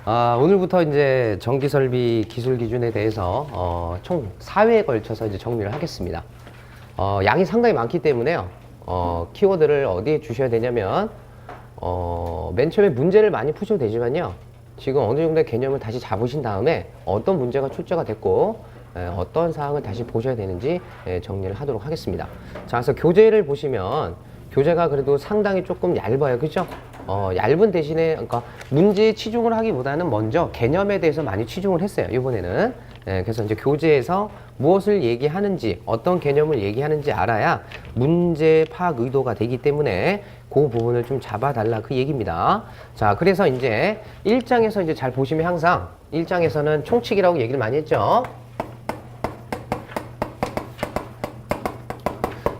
오늘부터 이제 전기설비 기술 기준에 대해서 총 4회에 걸쳐서 이제 정리를 하겠습니다. 양이 상당히 많기 때문에요. 키워드를 어디에 주셔야 되냐면 맨 처음에 문제를 많이 푸셔도 되지만요. 지금 어느 정도의 개념을 다시 잡으신 다음에 어떤 문제가 출제가 됐고 어떤 사항을 다시 보셔야 되는지 정리를 하도록 하겠습니다. 자, 그래서 교재를 보시면 교재가 그래도 상당히 조금 얇아요. 그죠? 얇은 대신에, 그러니까 문제에 치중을 하기보다는 먼저 개념에 대해서 많이 치중을 했어요. 이번에는. 그래서 이제 교재에서 무엇을 얘기하는지, 어떤 개념을 얘기하는지 알아야 문제 파악 의도가 되기 때문에 그 부분을 좀 잡아달라 그 얘기입니다. 자, 그래서 이제 1장에서 이제 잘 보시면 항상 1장에서는 총칙이라고 얘기를 많이 했죠.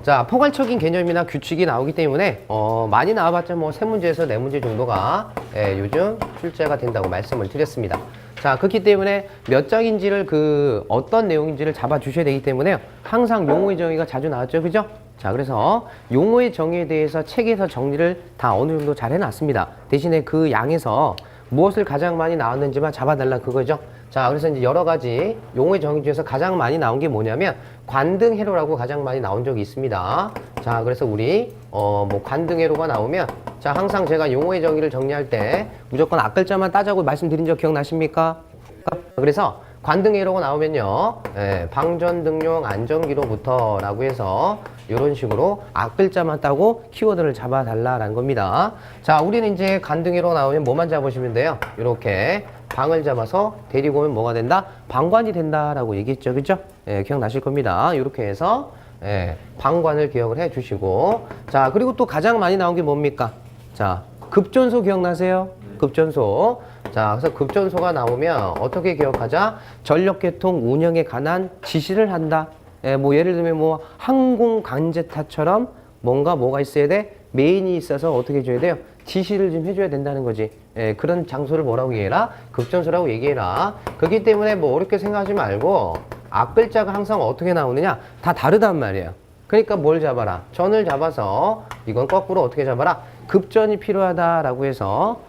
자, 포괄적인 개념이나 규칙이 나오기 때문에 많이 나와봤자 뭐 3문제에서 4문제 정도가 요즘 출제가 된다고 말씀을 드렸습니다. 자, 그렇기 때문에 몇 장인지를 어떤 내용인지를 잡아 주셔야 되기 때문에 항상 용어의 정의가 자주 나왔죠. 그죠? 자, 그래서 용어의 정의에 대해서 책에서 정리를 다 어느 정도 잘 해놨습니다. 대신에 그 양에서 무엇을 가장 많이 나왔는지만 잡아달라 그거죠. 자, 그래서 이제 여러 가지 용어의 정의 중에서 가장 많이 나온 게 뭐냐면 관등회로라고 가장 많이 나온 적이 있습니다. 자, 그래서 우리 뭐 관등회로가 나오면 자, 항상 제가 용어의 정의를 정리할 때 무조건 앞글자만 따자고 말씀드린 적 기억나십니까? 그래서 관등회로가 나오면요, 방전등용 안전기로부터 라고 해서 이런 식으로 앞글자만 따고 키워드를 잡아달라라는 겁니다. 자, 우리는 이제 관등회로가 나오면 뭐만 잡으시면 돼요? 이렇게 방을 잡아서 데리고 오면 뭐가 된다? 방관이 된다라고 얘기했죠. 그죠? 기억나실 겁니다. 이렇게 해서 방관을 기억을 해 주시고, 자, 그리고 또 가장 많이 나온 게 뭡니까? 자, 급전소 기억나세요? 급전소. 자, 그래서 급전소가 나오면 어떻게 기억하자? 전력계통 운영에 관한 지시를 한다. 뭐 예를 들면 뭐 항공관제타처럼 뭐가 있어야 돼? 메인이 있어서 어떻게 해줘야 돼요? 지시를 좀 해줘야 된다는 거지. 그런 장소를 뭐라고 얘기해라? 급전소라고 얘기해라. 그렇기 때문에 뭐 어렵게 생각하지 말고 앞글자가 항상 어떻게 나오느냐? 다 다르단 말이에요. 그러니까 뭘 잡아라? 전을 잡아서 이건 거꾸로 어떻게 잡아라? 급전이 필요하다라고 해서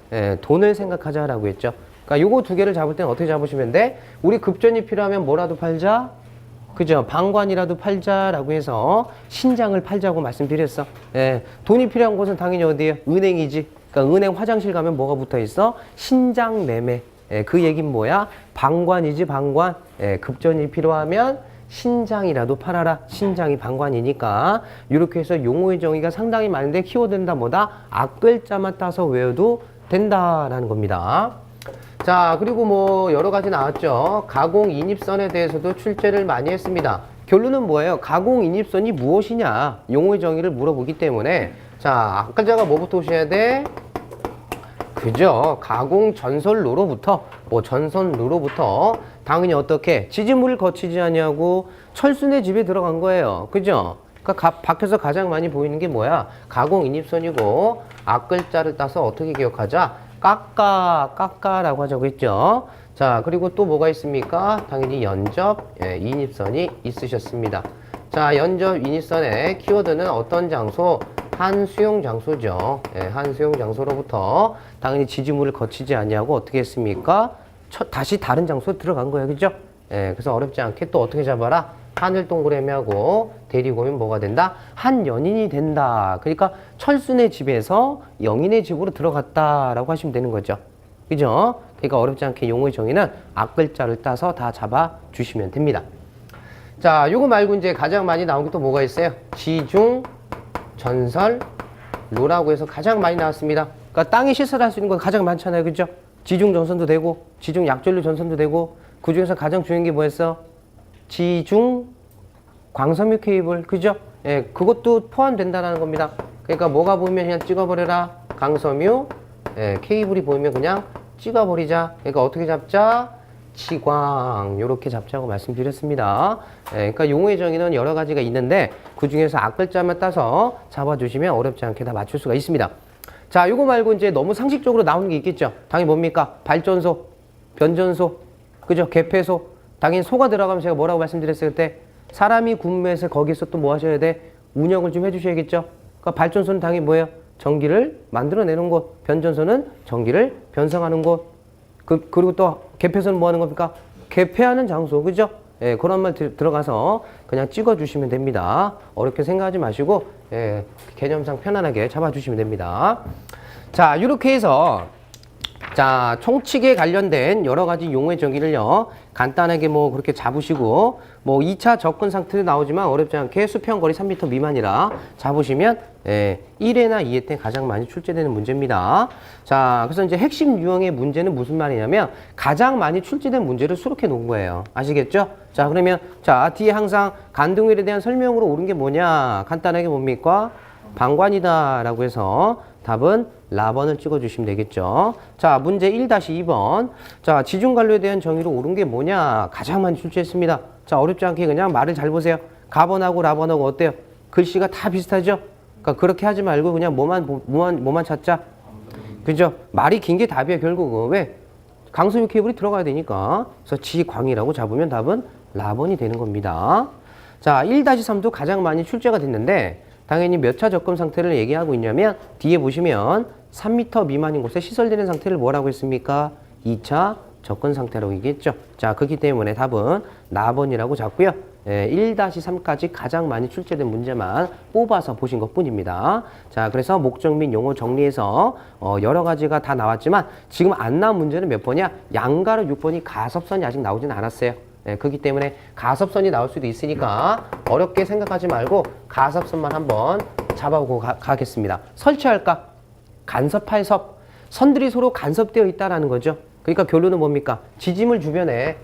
돈을 생각하자라고 했죠. 그러니까 요거 두 개를 잡을 때는 어떻게 잡으시면 돼? 우리 급전이 필요하면 뭐라도 팔자? 그죠? 방관이라도 팔자라고 해서 신장을 팔자고 말씀드렸어. 돈이 필요한 곳은 당연히 어디예요? 은행이지. 그러니까 은행 화장실 가면 뭐가 붙어 있어? 신장 매매. 그 얘기는 뭐야? 방관이지, 방관. 급전이 필요하면 신장이라도 팔아라. 신장이 방관이니까. 이렇게 해서 용어의 정의가 상당히 많은데 키워드는 다 뭐다? 앞글자만 따서 외워도 된다라는 겁니다. 자, 그리고 뭐 여러 가지 나왔죠. 가공 인입선에 대해서도 출제를 많이 했습니다. 결론은 뭐예요? 가공 인입선이 무엇이냐? 용어의 정의를 물어보기 때문에 자, 앞글자가 뭐부터 오셔야 돼? 그죠? 가공 전선로로부터 전선로로부터 당연히 어떻게 지지물을 거치지 아니하고 철순의 집에 들어간 거예요. 그죠? 그러니까 밖에서 가장 많이 보이는 게 뭐야? 가공 인입선이고 앞글자를 따서 어떻게 기억하자? 까까라고 하자고 했죠. 자, 그리고 또 뭐가 있습니까? 당연히 연접 인입선이 있으셨습니다. 자, 연접 인입선의 키워드는 어떤 장소? 한 수용 장소죠. 한 수용 장소로부터 당연히 지지물을 거치지 아니하고 어떻게 했습니까? 다시 다른 장소에 들어간 거예요. 그죠? 그래서 어렵지 않게 또 어떻게 잡아라? 하늘 동그라미하고 데리고 오면 뭐가 된다? 한 연인이 된다. 그러니까 철순의 집에서 영인의 집으로 들어갔다라고 하시면 되는 거죠. 그죠? 그러니까 어렵지 않게 용어의 정의는 앞글자를 따서 다 잡아주시면 됩니다. 자, 요거 말고 이제 가장 많이 나온 게 또 뭐가 있어요? 지중, 전설, 로라고 해서 가장 많이 나왔습니다. 그러니까 땅에 시설할 수 있는 건 가장 많잖아요. 그죠? 지중 전선도 되고, 지중 약전류 전선도 되고, 그 중에서 가장 중요한 게 뭐였어? 지중 광섬유 케이블. 그죠? 그것도 포함된다는 겁니다. 그러니까 뭐가 보이면 그냥 찍어버려라. 광섬유 케이블이 보이면 그냥 찍어버리자. 그러니까 어떻게 잡자? 지광. 요렇게 잡자고 말씀드렸습니다. 그러니까 용어의 정의는 여러 가지가 있는데 그 중에서 앞글자만 따서 잡아주시면 어렵지 않게 다 맞출 수가 있습니다. 자, 요거 말고 이제 너무 상식적으로 나오는 게 있겠죠. 당연히 뭡니까? 발전소, 변전소, 그죠? 개폐소. 당연히 소가 들어가면 제가 뭐라고 말씀드렸어요? 그때 사람이 근무해서 거기서 또 뭐 하셔야 돼? 운영을 좀 해주셔야겠죠? 그러니까 발전소는 당연히 뭐예요? 전기를 만들어내는 곳. 변전소는 전기를 변성하는 곳. 그리고 또 개폐선은 뭐 하는 겁니까? 개폐하는 장소, 그죠? 예, 그런 말 들어가서 그냥 찍어주시면 됩니다. 어렵게 생각하지 마시고, 예, 개념상 편안하게 잡아주시면 됩니다. 자, 이렇게 해서, 자, 총칙에 관련된 여러 가지 용어의 정의를요, 간단하게 뭐 그렇게 잡으시고, 뭐 2차 접근 상태도 나오지만 어렵지 않게 수평거리 3m 미만이라 잡으시면, 예, 1회나 2회 때 가장 많이 출제되는 문제입니다. 자, 그래서 이제 핵심 유형의 문제는 무슨 말이냐면, 가장 많이 출제된 문제를 수록해 놓은 거예요. 아시겠죠? 자, 그러면, 자, 뒤에 항상 간등율에 대한 설명으로 옳은 게 뭐냐? 간단하게 뭡니까? 방관이다. 라고 해서 답은 라번을 찍어주시면 되겠죠. 자, 문제 1-2번. 자, 지중관로에 대한 정의로 옳은 게 뭐냐? 가장 많이 출제했습니다. 자, 어렵지 않게 그냥 말을 잘 보세요. 가번하고 라번하고 어때요? 글씨가 다 비슷하죠? 그러니까 그렇게 하지 말고 그냥 뭐만 찾자. 그죠? 말이 긴 게 답이야, 결국은. 왜? 강소유 케이블이 들어가야 되니까. 그래서 지광이라고 잡으면 답은 라번이 되는 겁니다. 자, 1-3도 가장 많이 출제가 됐는데, 당연히 몇 차 접근 상태를 얘기하고 있냐면, 뒤에 보시면 3m 미만인 곳에 시설되는 상태를 뭐라고 했습니까? 2차 접근 상태라고 얘기했죠. 자, 그렇기 때문에 답은 라번이라고 잡고요. 1-3까지 가장 많이 출제된 문제만 뽑아서 보신 것 뿐입니다. 자, 그래서 목적 및 용어 정리해서 여러 가지가 다 나왔지만 지금 안 나온 문제는 몇 번이야? 양가로 6번이 가섭선이 아직 나오진 않았어요. 그렇기 때문에 가섭선이 나올 수도 있으니까 어렵게 생각하지 말고 가섭선만 한번 잡아보고 가겠습니다. 설치할까? 간섭할 섭. 선들이 서로 간섭되어 있다는 거죠. 그러니까 결론은 뭡니까? 지지물 주변에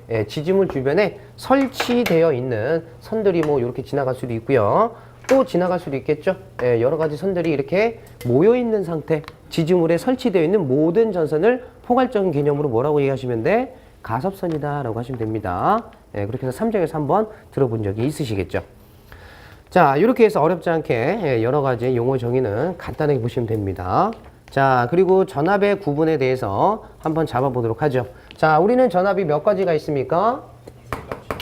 설치되어 있는 선들이 뭐 이렇게 지나갈 수도 있고요. 또 지나갈 수도 있겠죠. 여러 가지 선들이 이렇게 모여 있는 상태, 지지물에 설치되어 있는 모든 전선을 포괄적인 개념으로 뭐라고 얘기하시면 돼? 가섭선이다 라고 하시면 됩니다. 그렇게 해서 3정에서 한번 들어본 적이 있으시겠죠. 자, 이렇게 해서 어렵지 않게 여러 가지 용어 정의는 간단하게 보시면 됩니다. 자, 그리고 전압의 구분에 대해서 한번 잡아보도록 하죠. 자, 우리는 전압이 몇 가지가 있습니까?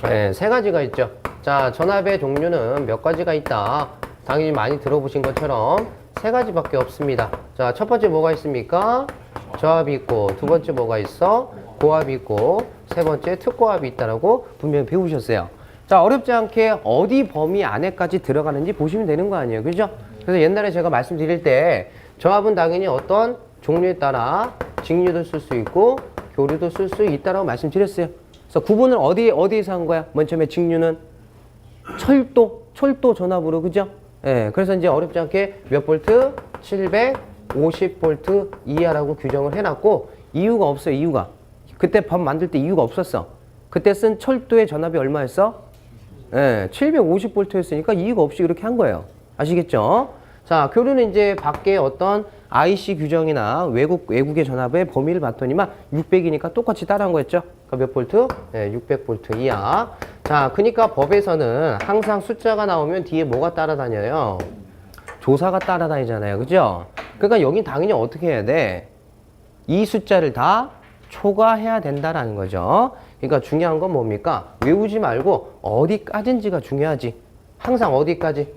네, 3가지가 있죠. 자, 전압의 종류는 몇 가지가 있다. 당연히 많이 들어보신 것처럼 3가지밖에 없습니다. 자, 첫 번째 뭐가 있습니까? 저압이 있고, 두 번째 뭐가 있어? 고압이 있고, 세 번째 특고압이 있다라고 분명히 배우셨어요. 자, 어렵지 않게 어디 범위 안에까지 들어가는지 보시면 되는 거 아니에요. 그죠? 그래서 옛날에 제가 말씀드릴 때 저압은 당연히 어떤 종류에 따라 직류도 쓸 수 있고 교류도 쓸 수 있다라고 말씀드렸어요. 그래서 구분을 어디에서 한 거야? 맨 처음에 직류는 철도 전압으로, 그죠? 그래서 이제 어렵지 않게 몇 볼트? 750볼트 이하라고 규정을 해놨고, 이유가 없어요, 이유가. 그때 법 만들 때 이유가 없었어. 그때 쓴 철도의 전압이 얼마였어? 750볼트였으니까 이유가 없이 이렇게 한 거예요. 아시겠죠? 자, 교류는 이제 밖에 어떤 IC 규정이나 외국의 전압의 범위를 봤더니만 600이니까 똑같이 따라한 거였죠. 그러니까 몇 볼트? 600볼트 이하. 자, 그러니까 법에서는 항상 숫자가 나오면 뒤에 뭐가 따라다녀요? 조사가 따라다니잖아요. 그죠? 그러니까 여긴 당연히 어떻게 해야 돼? 이 숫자를 다 초과해야 된다라는 거죠. 그러니까 중요한 건 뭡니까? 외우지 말고 어디까지인지가 중요하지. 항상 어디까지?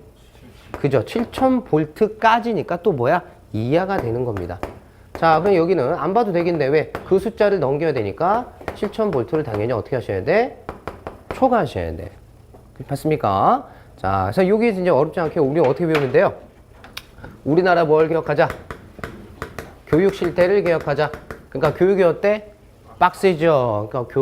그죠? 7000볼트까지니까 또 뭐야? 이하가 되는 겁니다. 자, 그럼 여기는 안 봐도 되겠는데 왜? 그 숫자를 넘겨야 되니까 7000볼트를 당연히 어떻게 하셔야 돼? 초과하셔야 돼. 맞습니까? 자, 그래서 여기 이제 어렵지 않게 우리 어떻게 배우면 돼요? 우리나라 뭘 기억하자? 교육 실태를 기억하자. 그러니까 교육이 어때? 빡세죠. 그러니까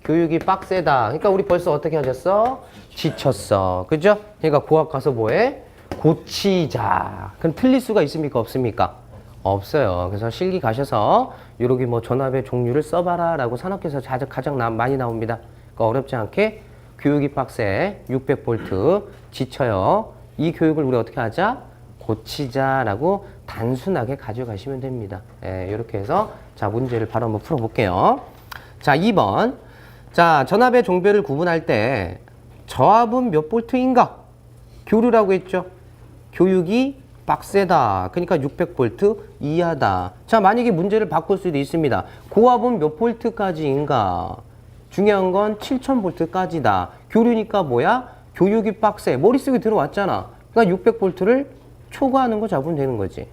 교육이 빡세다. 그러니까 우리 벌써 어떻게 하셨어? 지쳤어. 그죠? 그러니까 고학 가서 뭐해? 고치자. 그럼 틀릴 수가 있습니까? 없습니까? 없어요. 그래서 실기 가셔서 요렇게 뭐 전압의 종류를 써봐라 라고 산업계에서 가장 많이 나옵니다. 그러니까 어렵지 않게 교육이 빡세. 600볼트 지쳐요. 이 교육을 우리 어떻게 하자? 고치자라고 단순하게 가져가시면 됩니다. 이렇게 해서 자, 문제를 바로 한번 풀어볼게요. 자, 2번. 자, 전압의 종별을 구분할 때 저압은 몇 볼트인가? 교류라고 했죠. 교육이 빡세다. 그러니까 600볼트 이하다. 자, 만약에 문제를 바꿀 수도 있습니다. 고압은 몇 볼트까지인가? 중요한 건 7000볼트까지다. 교류니까 뭐야? 교육이 빡세. 머릿속에 들어왔잖아. 그러니까 600볼트를 초과하는 거 잡으면 되는 거지.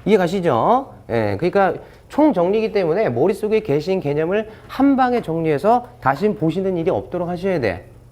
이해 가시죠? 예, 그러니까 총 정리이기 때문에 머릿속에 계신 개념을 한 방에 정리해서 다시 보시는 일이 없도록 하셔야 돼.